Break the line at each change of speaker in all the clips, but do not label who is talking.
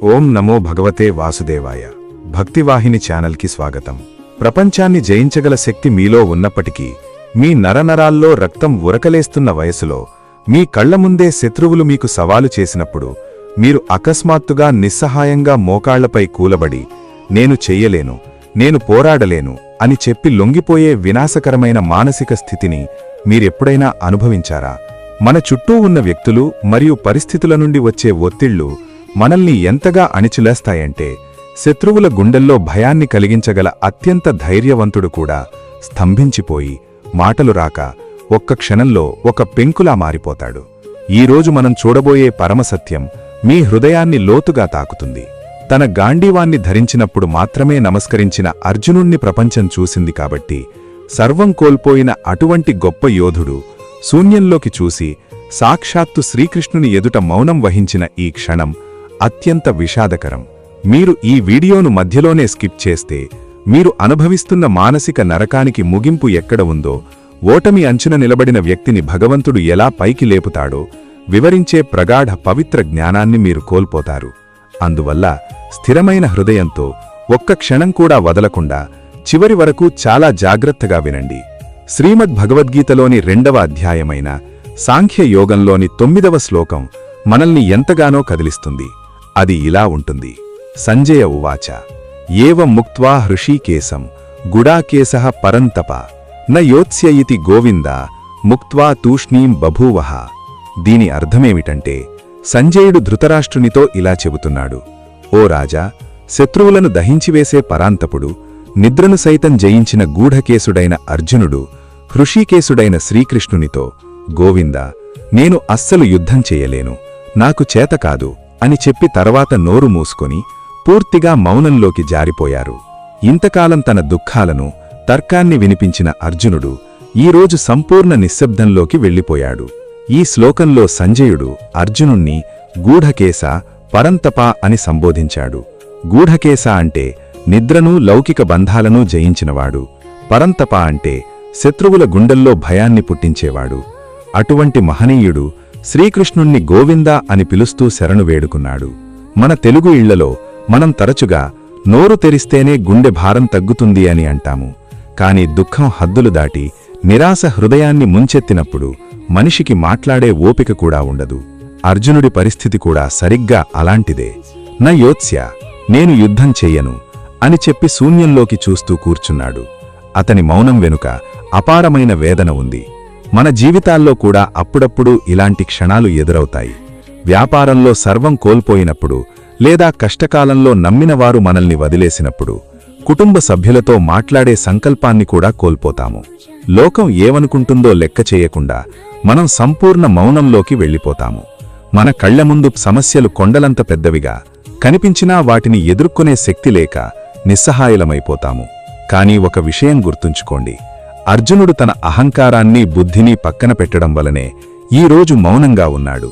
ఓం నమో భగవతే వాసుదేవాయ. భక్తివాహిని ఛానల్కి స్వాగతం. ప్రపంచాన్ని జయించగల శక్తి మీలో ఉన్నప్పటికీ మీ నరనరాల్లో రక్తం ఉరకలేస్తున్న వయసులో మీ కళ్ల ముందే శత్రువులు మీకు సవాలు చేసినప్పుడు మీరు అకస్మాత్తుగా నిస్సహాయంగా మోకాళ్లపై కూలబడి నేను చెయ్యలేను, నేను పోరాడలేను అని చెప్పి లొంగిపోయే వినాశకరమైన మానసిక స్థితిని మీరెప్పుడైనా అనుభవించారా? మన చుట్టూ ఉన్న వ్యక్తులు మరియు పరిస్థితుల నుండి వచ్చే ఒత్తిళ్లు మనల్ని ఎంతగా అణిచిలేస్తాయంటే శత్రువుల గుండెల్లో భయాన్ని కలిగించగల అత్యంత ధైర్యవంతుడు కూడా స్తంభించిపోయి మాటలు రాక ఒక్క క్షణంలో ఒక పెంకులా మారిపోతాడు. ఈరోజు మనం చూడబోయే పరమసత్యం మీ హృదయాన్ని లోతుగా తాకుతుంది. తన గాంధీవాన్ని ధరించినప్పుడు మాత్రమే నమస్కరించిన అర్జునుణ్ణి ప్రపంచం చూసింది కాబట్టి సర్వం కోల్పోయిన అటువంటి గొప్ప యోధుడు శూన్యంలోకి చూసి సాక్షాత్తు శ్రీకృష్ణుని ఎదుట మౌనం వహించిన ఈ క్షణం అత్యంత విషాదకరం. మీరు ఈ వీడియోను మధ్యలోనే స్కిప్ చేస్తే మీరు అనుభవిస్తున్న మానసిక నరకానికి ముగింపు ఎక్కడ ఉందో, ఓటమి అంచున నిలబడిన వ్యక్తిని భగవంతుడు ఎలా పైకి లేపుతాడో వివరించే ప్రగాఢ పవిత్ర జ్ఞానాన్ని మీరు కోల్పోతారు. అందువల్ల స్థిరమైన హృదయంతో ఒక్క క్షణం కూడా వదలకుండా చివరి వరకు చాలా జాగ్రత్తగా వినండి. శ్రీమద్ భగవద్గీతలోని 2వ అధ్యాయమైన సాంఖ్య యోగంలోని 9వ శ్లోకం మనల్ని ఎంతగానో కదిలిస్తుంది. అది ఇలా ఉంటుంది: సంజయ ఉవాచ ఏవం ముక్త్వా హృషీకేశం గుడాకేశః పరంతప న యోత్స్య ఇతి గోవింద ముక్త్వా తూష్ణీం బభూవః. దీని అర్థమేమిటంటే, సంజయుడు ధృతరాష్ట్రునితో ఇలా చెబుతున్నాడు: ఓ రాజా, శత్రువులను దహించివేసే పరాంతపుడు, నిద్రను సైతం జయించిన గూఢకేశుడైన అర్జునుడు హృషీకేశుడైన శ్రీకృష్ణునితో, గోవిందా, నేను అస్సలు యుద్ధం చెయ్యలేను, నాకు చేతకాదు అని చెప్పి తర్వాత నోరు మూసుకొని పూర్తిగా మౌనంలోకి జారిపోయారు. ఇంతకాలం తన దుఃఖాలను, తర్కాన్ని వినిపించిన అర్జునుడు ఈరోజు సంపూర్ణ నిశ్శబ్దంలోకి వెళ్ళిపోయాడు. ఈ శ్లోకంలో సంజయుడు అర్జునుణ్ణి గూఢకేశ, పరంతప అని సంబోధించాడు. గూఢకేశ అంటే నిద్రను, లౌకిక బంధాలను జయించినవాడు. పరంతప అంటే శత్రువుల గుండెల్లో భయాన్ని పుట్టించేవాడు. అటువంటి మహనీయుడు శ్రీకృష్ణుణ్ణి గోవిందా అని పిలుస్తూ శరణు వేడుకున్నాడు. మన తెలుగు ఇళ్లలో మనం తరచుగా నోరు తెరిస్తేనే గుండె భారం తగ్గుతుంది అని అంటాము. కాని దుఃఖం హద్దులు దాటి నిరాశ హృదయాన్ని ముంచెత్తినప్పుడు మనిషికి మాట్లాడే ఓపిక కూడా ఉండదు. అర్జునుడి పరిస్థితి కూడా సరిగ్గా అలాంటిదే. న యోత్స్య, నేను యుద్ధం చెయ్యను అని చెప్పి శూన్యంలోకి చూస్తూ కూర్చున్నాడు. అతని మౌనం వెనుక అపారమైన వేదన ఉంది. మన జీవితాల్లో కూడా అప్పుడప్పుడు ఇలాంటి క్షణాలు ఎదురవుతాయి. వ్యాపారంలో సర్వం కోల్పోయినప్పుడు, లేదా కష్టకాలంలో నమ్మినవారు మనల్ని వదిలేసినప్పుడు, కుటుంబ సభ్యులతో మాట్లాడే సంకల్పాన్ని కూడా కోల్పోతాము. లోకం ఏమనుకుంటుందో లెక్క చేయకుండా మనం సంపూర్ణ మౌనంలోకి వెళ్ళిపోతాము. మన కళ్ల ముందు సమస్యలు కొండలంత పెద్దవిగా కనిపించినా వాటిని ఎదుర్కొనే శక్తి లేక నిస్సహాయులమైపోతాము. కానీ ఒక విషయం గుర్తుంచుకోండి, అర్జునుడు తన అహంకారాన్ని, బుద్ధిని పక్కన పెట్టడం వలనే ఈరోజు మౌనంగా ఉన్నాడు.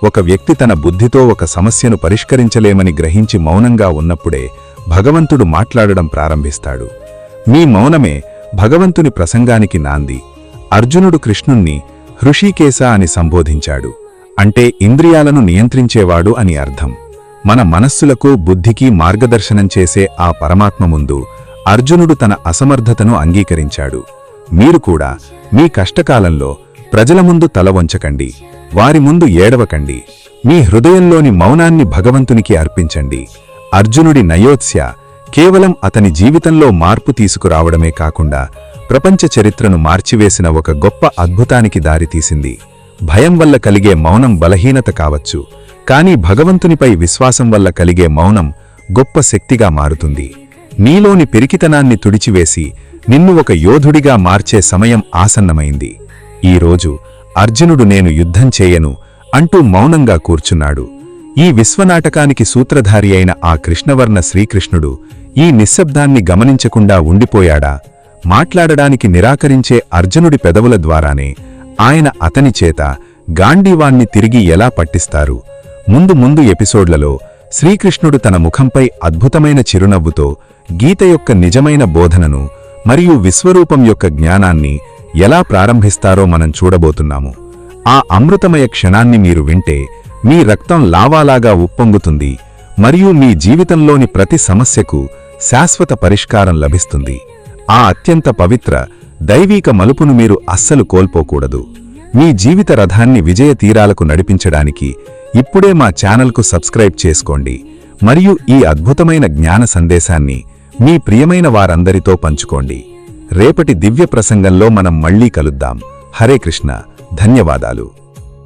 ఒక వ్యక్తి తన బుద్ధితో ఒక సమస్యను పరిష్కరించలేమని గ్రహించి మౌనంగా ఉన్నప్పుడే భగవంతుడు మాట్లాడడం ప్రారంభిస్తాడు. మీ మౌనమే భగవంతుని ప్రసంగానికి నాంది. అర్జునుడు కృష్ణుణ్ణి హృషీకేశ అని సంబోధించాడు. అంటే ఇంద్రియాలను నియంత్రించేవాడు అని అర్థం. మన మనస్సులకు, బుద్ధికి మార్గదర్శనం చేసే ఆ పరమాత్మ ముందు అర్జునుడు తన అసమర్థతను అంగీకరించాడు. మీరు కూడా మీ కష్టకాలంలో ప్రజల ముందు తల వంచకండి, వారి ముందు ఏడవకండి. మీ హృదయంలోని మౌనాన్ని భగవంతునికి అర్పించండి. అర్జునుడి నయోత్స్య కేవలం అతని జీవితంలో మార్పు తీసుకురావడమే కాకుండా ప్రపంచ చరిత్రను మార్చివేసిన ఒక గొప్ప అద్భుతానికి దారితీసింది. భయం వల్ల కలిగే మౌనం బలహీనత కావచ్చు, కానీ భగవంతునిపై విశ్వాసం వల్ల కలిగే మౌనం గొప్ప శక్తిగా మారుతుంది. నీలోని పెరికితనాన్ని తుడిచివేసి నిన్ను ఒక యోధుడిగా మార్చే సమయం ఆసన్నమైంది. ఈరోజు అర్జునుడు నేను యుద్ధం చేయను అంటూ మౌనంగా కూర్చున్నాడు. ఈ విశ్వనాటకానికి సూత్రధారి అయిన ఆ కృష్ణవర్ణ శ్రీకృష్ణుడు ఈ నిశ్శబ్దాన్ని గమనించకుండా ఉండిపోయాడా? మాట్లాడడానికి నిరాకరించే అర్జునుడి పెదవుల ద్వారానే ఆయన అతని చేత గాంధీవాన్ని తిరిగి ఎలా పట్టిస్తారు? ముందు ఎపిసోడ్లలో శ్రీకృష్ణుడు తన ముఖంపై అద్భుతమైన చిరునవ్వుతో గీత యొక్క నిజమైన బోధనను మరియు విశ్వరూపం యొక్క జ్ఞానాన్ని ఎలా ప్రారంభిస్తారో మనం చూడబోతున్నాము. ఆ అమృతమయ క్షణాన్ని మీరు వింటే మీ రక్తం లావాలాగా ఉప్పొంగుతుంది, మరియు మీ జీవితంలోని ప్రతి సమస్యకు శాశ్వత పరిష్కారం లభిస్తుంది. ఆ అత్యంత పవిత్ర దైవీక మలుపును మీరు అస్సలు కోల్పోకూడదు. మీ జీవిత రథాన్ని విజయ తీరాలకు నడిపించడానికి ఇప్పుడే మా ఛానల్కు సబ్స్క్రైబ్ చేసుకోండి మరియు ఈ అద్భుతమైన జ్ఞాన సందేశాన్ని మీ ప్రియమైన వారందరితో పంచుకోండి. రేపటి దివ్య ప్రసంగంలో మనం మళ్ళీ కలుద్దాం. హరే కృష్ణ. ధన్యవాదాలు.